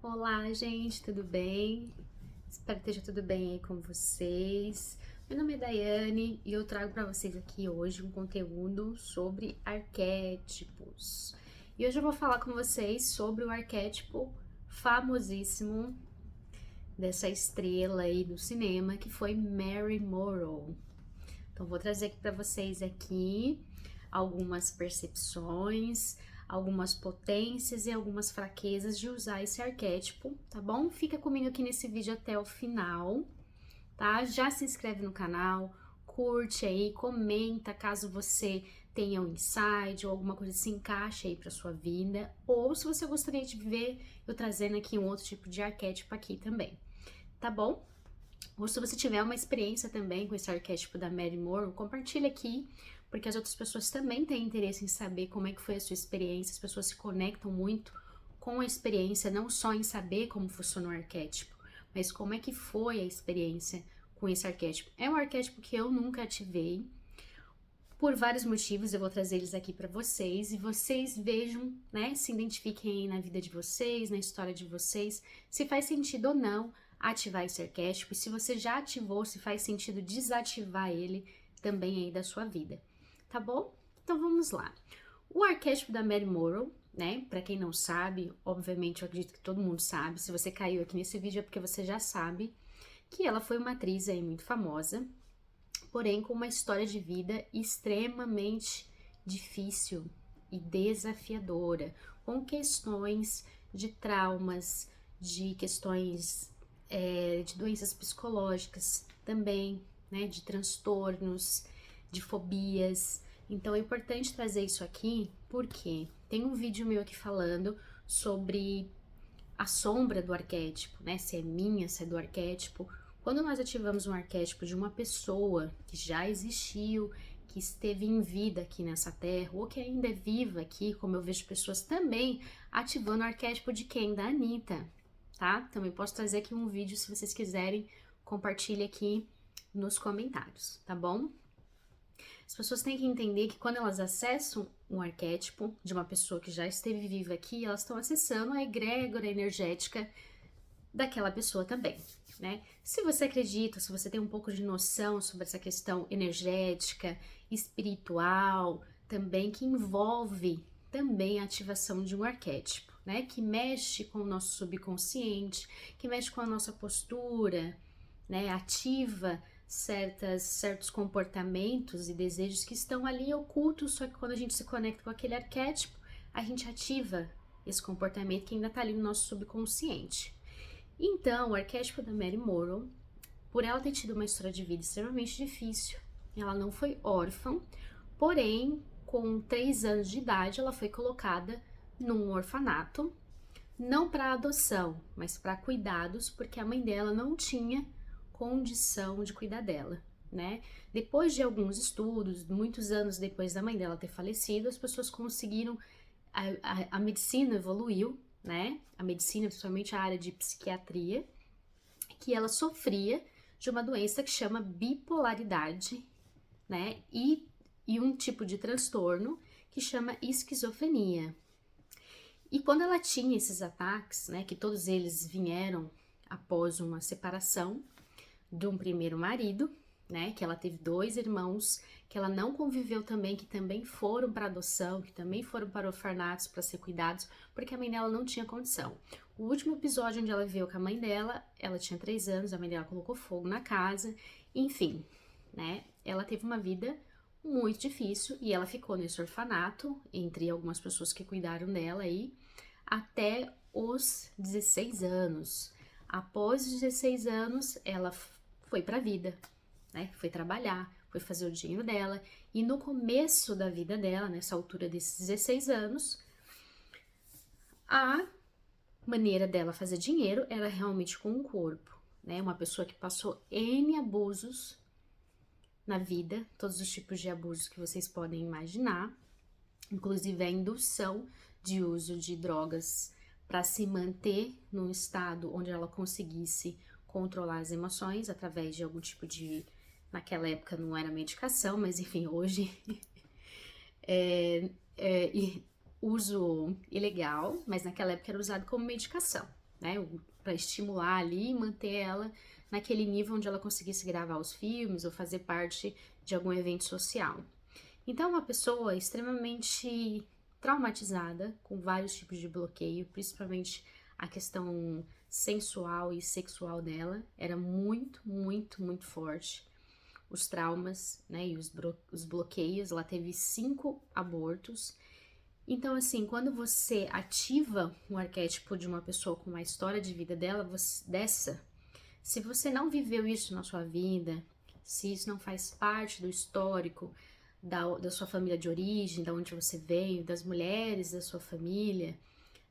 Olá, gente, tudo bem? Espero que esteja tudo bem aí com vocês. Meu nome é Daiane e eu trago para vocês aqui hoje um conteúdo sobre arquétipos. E hoje eu vou falar com vocês sobre o arquétipo famosíssimo dessa estrela aí do cinema, que foi Mary Monroe. Então vou trazer aqui para vocês aqui algumas percepções, algumas potências e algumas fraquezas de usar esse arquétipo, tá bom? Fica comigo aqui nesse vídeo até o final, tá? Já se inscreve no canal, curte aí, comenta caso você tenha um insight ou alguma coisa que se encaixe aí para sua vida, ou se você gostaria de ver eu trazendo aqui um outro tipo de arquétipo aqui também, tá bom? Ou se você tiver uma experiência também com esse arquétipo da Mary Monroe, compartilha aqui, porque as outras pessoas também têm interesse em saber como é que foi a sua experiência, as pessoas se conectam muito com a experiência, não só em saber como funciona o arquétipo, mas como é que foi a experiência com esse arquétipo. É um arquétipo que eu nunca ativei, por vários motivos, eu vou trazer eles aqui para vocês, e vocês vejam, né, se identifiquem aí na vida de vocês, na história de vocês, se faz sentido ou não ativar esse arquétipo, e se você já ativou, se faz sentido desativar ele também aí da sua vida, tá bom? Então vamos lá. O arquétipo da Mary Monroe, né, para quem não sabe, obviamente eu acredito que todo mundo sabe, se você caiu aqui nesse vídeo é porque você já sabe, que ela foi uma atriz aí muito famosa, porém com uma história de vida extremamente difícil e desafiadora, com questões de traumas, de questões de doenças psicológicas também, né, de transtornos, de fobias. Então é importante trazer isso aqui porque tem um vídeo meu aqui falando sobre a sombra do arquétipo, né, se é minha, se é do arquétipo. Quando nós ativamos um arquétipo de uma pessoa que já existiu, que esteve em vida aqui nessa terra, ou que ainda é viva aqui, como eu vejo pessoas também ativando o arquétipo de quem? Da Anitta, tá? Também posso trazer aqui um vídeo, se vocês quiserem, compartilhe aqui nos comentários, tá bom? As pessoas têm que entender que quando elas acessam um arquétipo de uma pessoa que já esteve viva aqui, elas estão acessando a egrégora energética daquela pessoa também, né? Se você acredita, se você tem um pouco de noção sobre essa questão energética, espiritual, também que envolve também a ativação de um arquétipo, né? Que mexe com o nosso subconsciente, que mexe com a nossa postura, né? Ativa certos comportamentos e desejos que estão ali ocultos, só que quando a gente se conecta com aquele arquétipo, a gente ativa esse comportamento que ainda está ali no nosso subconsciente. Então, o arquétipo da Mary Monroe, por ela ter tido uma história de vida extremamente difícil, ela não foi órfã, porém, com 3 anos de idade, ela foi colocada num orfanato, não para adoção, mas para cuidados, porque a mãe dela não tinha condição de cuidar dela, né? Depois de alguns estudos, muitos anos depois da mãe dela ter falecido, as pessoas conseguiram, a medicina evoluiu, né? A medicina, principalmente a área de psiquiatria, que ela sofria de uma doença que chama bipolaridade, né? E um tipo de transtorno que chama esquizofrenia. E quando ela tinha esses ataques, né, que todos eles vieram após uma separação de um primeiro marido, né, que ela teve 2 irmãos, que ela não conviveu também, que também foram para adoção, que também foram para orfanatos para ser cuidados, porque a mãe dela não tinha condição. O último episódio onde ela veio com a mãe dela, ela tinha 3 anos, a mãe dela colocou fogo na casa, enfim, né, ela teve uma vida muito difícil e ela ficou nesse orfanato, entre algumas pessoas que cuidaram dela aí, até os 16 anos. Após os 16 anos, ela foi para a vida, né? Foi trabalhar, foi fazer o dinheiro dela, e no começo da vida dela, nessa altura desses 16 anos, a maneira dela fazer dinheiro era realmente com o corpo, né? Uma pessoa que passou N abusos na vida, todos os tipos de abusos que vocês podem imaginar, inclusive a indução de uso de drogas para se manter num estado onde ela conseguisse controlar as emoções através de algum tipo de... Naquela época não era medicação, mas enfim, hoje uso ilegal, mas naquela época era usado como medicação, né? Para estimular ali e manter ela naquele nível onde ela conseguisse gravar os filmes ou fazer parte de algum evento social. Então, uma pessoa extremamente traumatizada, com vários tipos de bloqueio, principalmente a questão sensual e sexual dela, era muito, muito, muito forte. Os traumas, né, e os bloqueios, ela teve 5 abortos. Então, assim, quando você ativa um arquétipo de uma pessoa com uma história de vida dela, se você não viveu isso na sua vida, se isso não faz parte do histórico da sua família de origem, da onde você veio, das mulheres da sua família,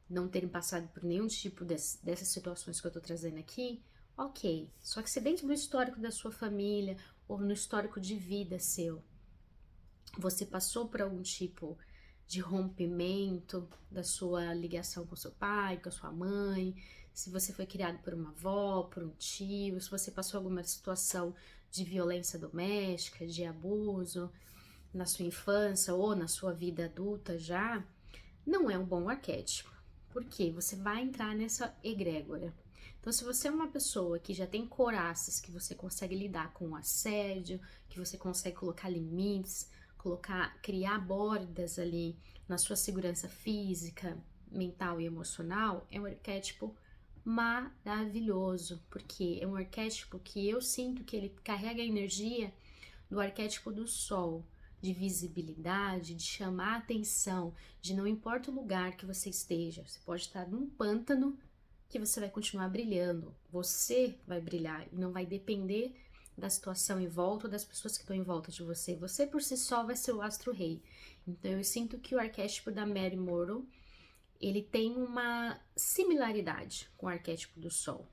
não terem passado por nenhum tipo dessas situações que eu tô trazendo aqui, ok. Só que se dentro do histórico da sua família ou no histórico de vida seu, você passou por algum tipo de rompimento da sua ligação com seu pai, com a sua mãe, se você foi criado por uma avó, por um tio, se você passou alguma situação de violência doméstica, de abuso na sua infância ou na sua vida adulta já, não é um bom arquétipo. Porque você vai entrar nessa egrégora. Então, se você é uma pessoa que já tem coraças, que você consegue lidar com o assédio, que você consegue colocar limites, criar bordas ali na sua segurança física, mental e emocional, é um arquétipo maravilhoso, porque é um arquétipo que eu sinto que ele carrega a energia do arquétipo do sol, de visibilidade, de chamar a atenção, de não importa o lugar que você esteja, você pode estar num pântano que você vai continuar brilhando, você vai brilhar e não vai depender da situação em volta ou das pessoas que estão em volta de você. Você por si só vai ser o astro-rei. Então eu sinto que o arquétipo da Mary Morrow, ele tem uma similaridade com o arquétipo do sol.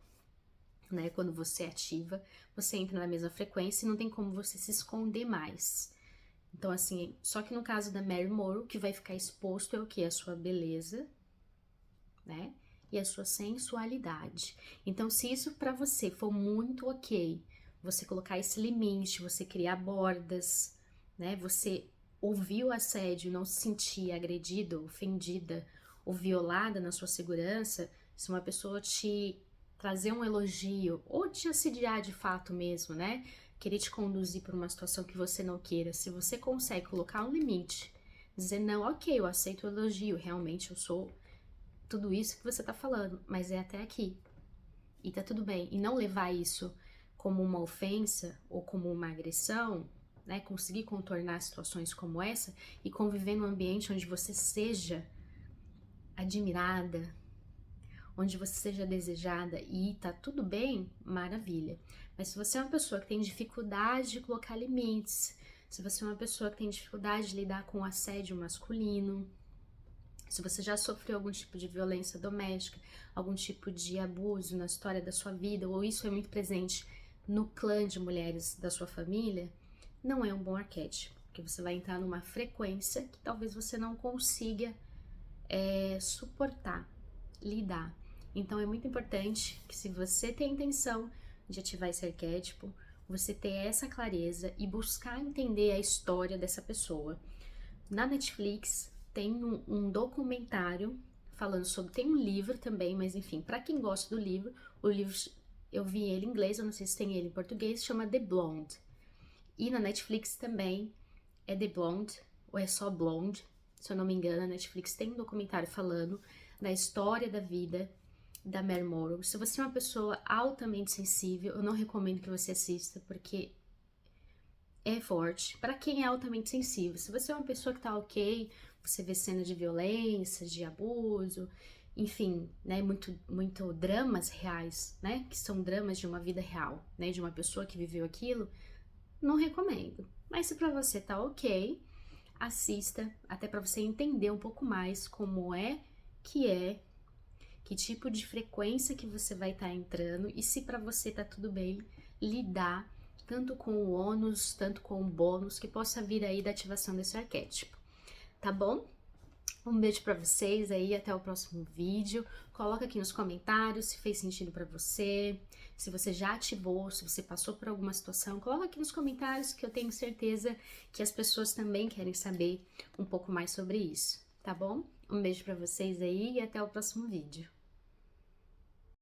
Né? Quando você ativa, você entra na mesma frequência e não tem como você se esconder mais. Então, assim, só que no caso da Mary Morrow, o que vai ficar exposto é o que? A sua beleza, né? E a sua sensualidade. Então, se isso pra você for muito ok, você colocar esse limite, você criar bordas, né? Você ouvir o assédio, não se sentir agredida, ofendida ou violada na sua segurança, se uma pessoa te trazer um elogio ou te assediar de fato mesmo, né? Querer te conduzir por uma situação que você não queira, se você consegue colocar um limite, dizer não, ok, eu aceito o elogio, realmente eu sou tudo isso que você tá falando, mas é até aqui. E tá tudo bem. E não levar isso como uma ofensa ou como uma agressão, né? Conseguir contornar situações como essa e conviver num ambiente onde você seja admirada, onde você seja desejada e tá tudo bem, maravilha. Mas se você é uma pessoa que tem dificuldade de colocar limites, se você é uma pessoa que tem dificuldade de lidar com o assédio masculino, se você já sofreu algum tipo de violência doméstica, algum tipo de abuso na história da sua vida, ou isso é muito presente no clã de mulheres da sua família, não é um bom arquétipo, porque você vai entrar numa frequência que talvez você não consiga suportar, lidar. Então é muito importante que se você tem a intenção de ativar esse arquétipo, você ter essa clareza e buscar entender a história dessa pessoa. Na Netflix tem um documentário falando sobre, tem um livro também, mas enfim, para quem gosta do livro, o livro eu vi ele em inglês, eu não sei se tem ele em português, chama The Blonde. E na Netflix também é The Blonde, ou é só Blonde, se eu não me engano, a Netflix tem um documentário falando da história da vida da Mary Morrow. Se você é uma pessoa altamente sensível, eu não recomendo que você assista, porque é forte. Para quem é altamente sensível, se você é uma pessoa que tá ok, você vê cena de violência, de abuso, enfim, né, muito dramas reais, né, que são dramas de uma vida real, né, de uma pessoa que viveu aquilo, não recomendo. Mas se para você tá ok, assista, até para você entender um pouco mais como que tipo de frequência que você vai estar entrando e se para você tá tudo bem lidar tanto com o ônus, tanto com o bônus que possa vir aí da ativação desse arquétipo. Tá bom? Um beijo pra vocês aí, até o próximo vídeo. Coloca aqui nos comentários se fez sentido pra você, se você já ativou, se você passou por alguma situação. Coloca aqui nos comentários que eu tenho certeza que as pessoas também querem saber um pouco mais sobre isso, tá bom? Um beijo pra vocês aí e até o próximo vídeo.